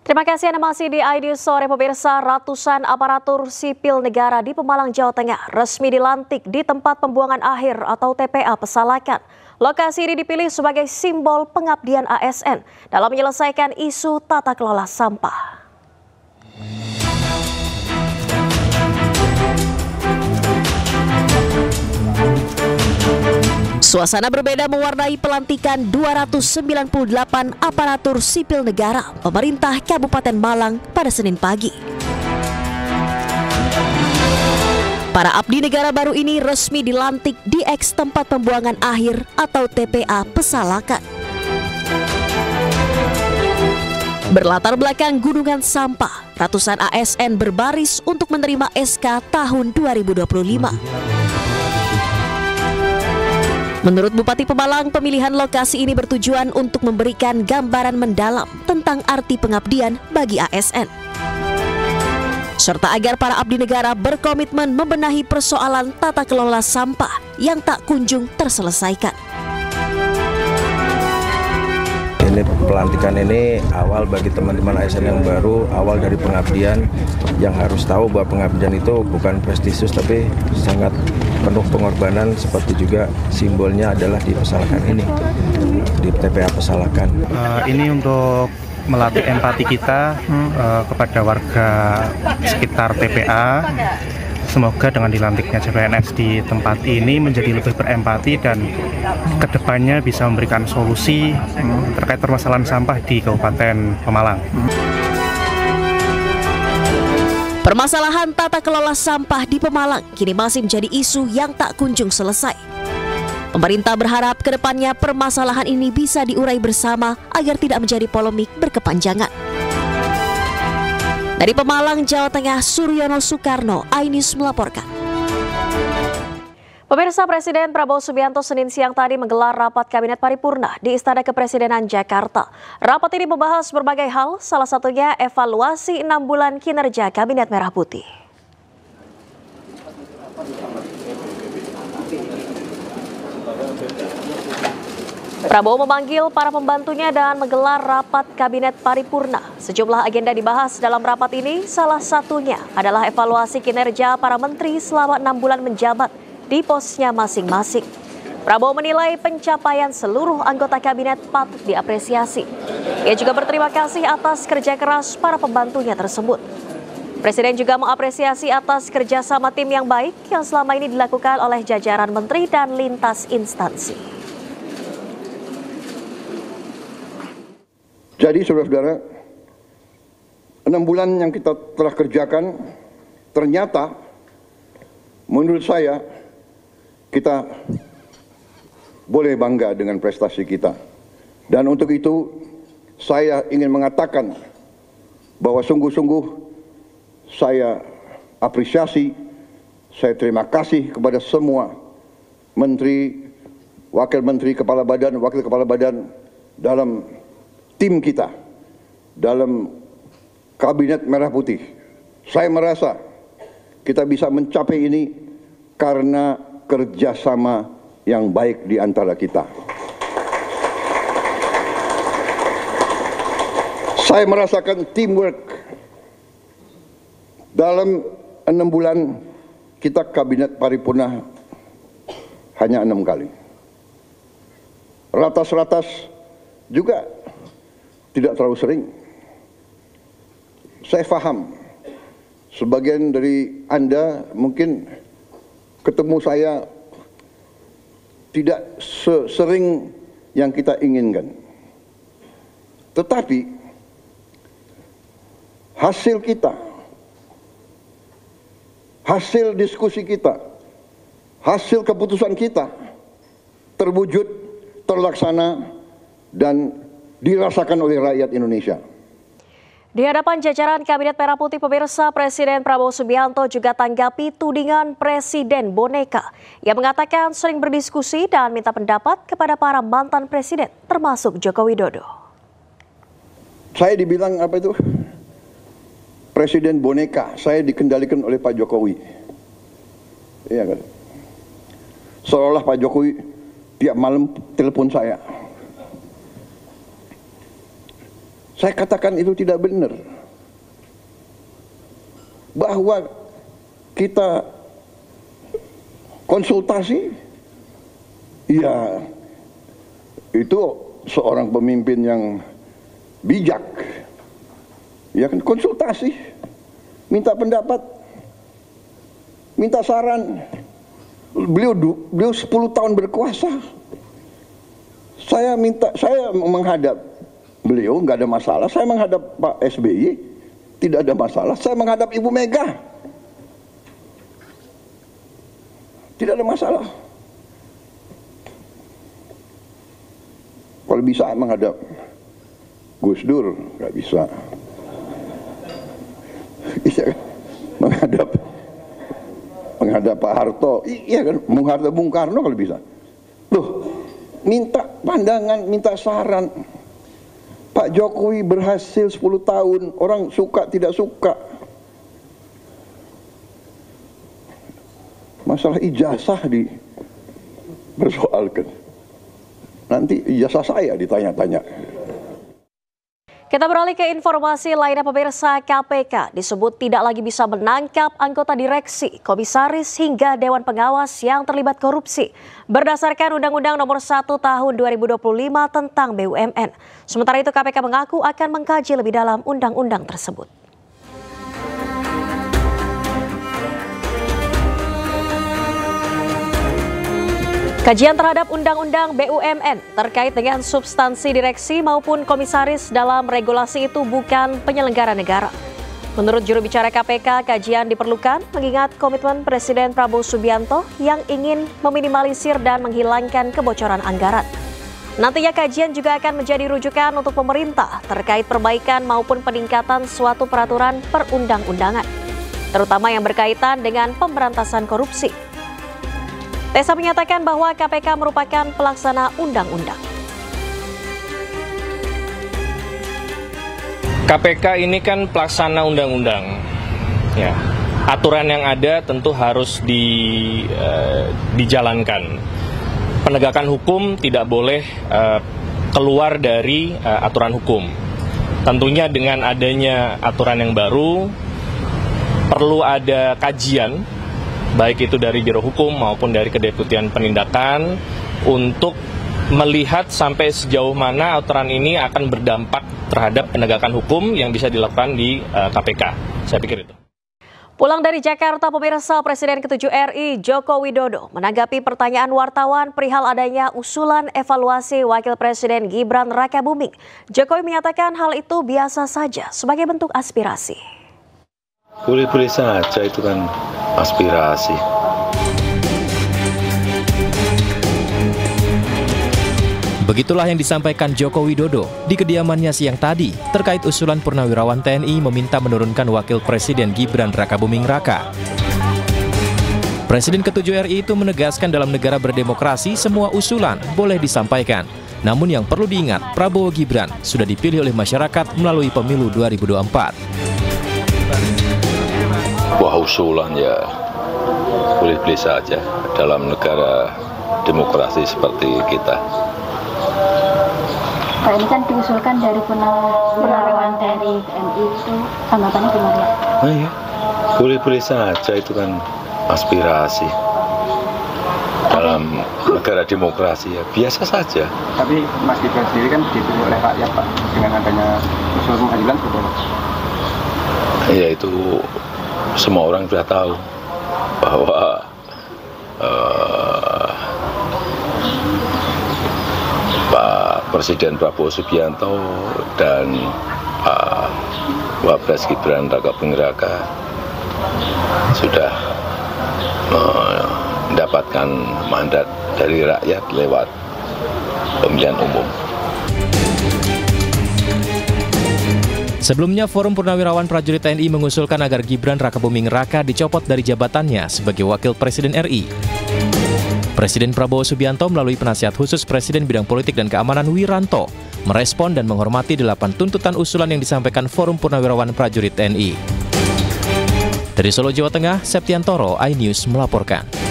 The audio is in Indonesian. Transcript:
Terima kasih Anda masih di ID Sore pemirsa. Ratusan aparatur sipil negara di Pemalang, Jawa Tengah resmi dilantik di tempat pembuangan akhir atau TPA Pesalakan. Lokasi ini dipilih sebagai simbol pengabdian ASN dalam menyelesaikan isu tata kelola sampah. Suasana berbeda mewarnai pelantikan 298 aparatur sipil negara pemerintah Kabupaten Malang pada Senin pagi. Para abdi negara baru ini resmi dilantik di eks tempat pembuangan akhir atau TPA Pesalakan. Berlatar belakang gunungan sampah, ratusan ASN berbaris untuk menerima SK tahun 2025. Menurut Bupati Pemalang, pemilihan lokasi ini bertujuan untuk memberikan gambaran mendalam tentang arti pengabdian bagi ASN. Serta agar para abdi negara berkomitmen membenahi persoalan tata kelola sampah yang tak kunjung terselesaikan. Ini pelantikan ini awal bagi teman-teman ASN yang baru, awal dari pengabdian yang harus tahu bahwa pengabdian itu bukan prestisius tapi sangat penuh pengorbanan, seperti juga simbolnya adalah di Pesalakan ini, di TPA Pesalakan. Ini untuk melatih empati kita kepada warga sekitar TPA. Semoga dengan dilantiknya CPNS di tempat ini menjadi lebih berempati dan kedepannya bisa memberikan solusi terkait permasalahan sampah di Kabupaten Pemalang. Permasalahan tata kelola sampah di Pemalang kini masih menjadi isu yang tak kunjung selesai. Pemerintah berharap kedepannya permasalahan ini bisa diurai bersama agar tidak menjadi polemik berkepanjangan. Dari Pemalang, Jawa Tengah, Suryono Soekarno, iNews melaporkan. Pemirsa, Presiden Prabowo Subianto Senin siang tadi menggelar rapat Kabinet Paripurna di Istana Kepresidenan Jakarta. Rapat ini membahas berbagai hal, salah satunya evaluasi 6 bulan kinerja Kabinet Merah Putih. Prabowo memanggil para pembantunya dan menggelar rapat Kabinet Paripurna. Sejumlah agenda dibahas dalam rapat ini, salah satunya adalah evaluasi kinerja para menteri selama 6 bulan menjabat di posnya masing-masing. Prabowo menilai pencapaian seluruh anggota kabinet patut diapresiasi. Ia juga berterima kasih atas kerja keras para pembantunya tersebut. Presiden juga mengapresiasi atas kerjasama tim yang baik yang selama ini dilakukan oleh jajaran menteri dan lintas instansi. Jadi saudara-saudara, 6 bulan yang kita telah kerjakan, ternyata menurut saya kita boleh bangga dengan prestasi kita. Dan untuk itu saya ingin mengatakan bahwa sungguh-sungguh saya apresiasi, saya terima kasih kepada semua menteri, wakil menteri, kepala badan, wakil kepala badan dalam tim kita, dalam Kabinet Merah Putih. Saya merasa kita bisa mencapai ini karena kerjasama yang baik di antara kita. Saya merasakan teamwork. Dalam 6 bulan kita Kabinet Paripurna hanya 6 kali. Ratas-ratas juga tidak terlalu sering. Saya paham, sebagian dari Anda mungkin ketemu saya tidak sering yang kita inginkan. Tetapi hasil kita, hasil diskusi kita, hasil keputusan kita terwujud, terlaksana, dan dirasakan oleh rakyat Indonesia. Di hadapan jajaran Kabinet Merah Putih, pemirsa, Presiden Prabowo Subianto juga tanggapi tudingan Presiden Boneka yang mengatakan sering berdiskusi dan minta pendapat kepada para mantan presiden, termasuk Joko Widodo. Saya dibilang apa itu? Presiden Boneka, saya dikendalikan oleh Pak Jokowi. Iya kan? Seolah Pak Jokowi tiap malam telepon saya. Saya katakan itu tidak benar. Bahwa kita konsultasi, ya itu seorang pemimpin yang bijak. Ya kan, konsultasi, minta pendapat, minta saran. Beliau 10 tahun berkuasa. Saya menghadap beliau nggak ada masalah. Saya menghadap Pak SBY tidak ada masalah. Saya menghadap Ibu Mega tidak ada masalah. Kalau bisa menghadap Gus Dur nggak bisa. Iya kan? Menghadap Pak Harto, iya kan? Menghadap Bung Karno kalau bisa. Loh, minta pandangan, minta saran. Pak Jokowi berhasil 10 tahun, orang suka tidak suka. Masalah ijazah dipersoalkan. Nanti ijazah saya ditanya-tanya. Kita beralih ke informasi lainnya, pemirsa. KPK disebut tidak lagi bisa menangkap anggota direksi, komisaris hingga Dewan Pengawas yang terlibat korupsi berdasarkan Undang-Undang Nomor 1 Tahun 2025 tentang BUMN. Sementara itu KPK mengaku akan mengkaji lebih dalam undang-undang tersebut. Kajian terhadap Undang-Undang BUMN terkait dengan substansi direksi maupun komisaris dalam regulasi itu bukan penyelenggara negara. Menurut juru bicara KPK, kajian diperlukan mengingat komitmen Presiden Prabowo Subianto yang ingin meminimalisir dan menghilangkan kebocoran anggaran. Nantinya kajian juga akan menjadi rujukan untuk pemerintah terkait perbaikan maupun peningkatan suatu peraturan perundang-undangan, terutama yang berkaitan dengan pemberantasan korupsi. Tessa menyatakan bahwa KPK merupakan pelaksana undang-undang. KPK ini kan pelaksana undang-undang. Ya, aturan yang ada tentu harus dijalankan. Penegakan hukum tidak boleh keluar dari aturan hukum. Tentunya dengan adanya aturan yang baru, perlu ada kajian baik itu dari Biro Hukum maupun dari Kedeputian Penindakan untuk melihat sampai sejauh mana aturan ini akan berdampak terhadap penegakan hukum yang bisa dilakukan di KPK. Saya pikir itu. Pulang dari Jakarta, pemirsa, Presiden ke-7 RI Joko Widodo menanggapi pertanyaan wartawan perihal adanya usulan evaluasi Wakil Presiden Gibran Rakabuming. Jokowi menyatakan hal itu biasa saja sebagai bentuk aspirasi. Boleh-boleh saja, itu kan aspirasi. Begitulah yang disampaikan Joko Widodo di kediamannya siang tadi terkait usulan Purnawirawan TNI meminta menurunkan Wakil Presiden Gibran Rakabuming Raka. Presiden ke-7 RI itu menegaskan dalam negara berdemokrasi semua usulan boleh disampaikan. Namun yang perlu diingat, Prabowo Gibran sudah dipilih oleh masyarakat melalui pemilu 2024. Wah, usulan ya boleh-boleh saja dalam negara demokrasi seperti kita. Pak, ini kan diusulkan dari Purnawirawan TNI itu, tanggapannya gimana? Nah, ya, boleh-boleh saja, itu kan aspirasi dalam negara demokrasi, ya biasa saja. Tapi Mas Gibran sendiri kan dipilih oleh rakyat, Pak, dengan adanya usul pengadilan betul. Ya, itu semua orang sudah tahu bahwa Pak Presiden Prabowo Subianto dan Pak Wapres Gibran Rakabuming Raka sudah mendapatkan mandat dari rakyat lewat pemilihan umum. Sebelumnya, Forum Purnawirawan Prajurit TNI mengusulkan agar Gibran Rakabuming Raka dicopot dari jabatannya sebagai Wakil Presiden RI. Presiden Prabowo Subianto melalui penasihat khusus Presiden Bidang Politik dan Keamanan Wiranto merespon dan menghormati 8 tuntutan usulan yang disampaikan Forum Purnawirawan Prajurit TNI. Dari Solo, Jawa Tengah, Septiantoro, iNews melaporkan.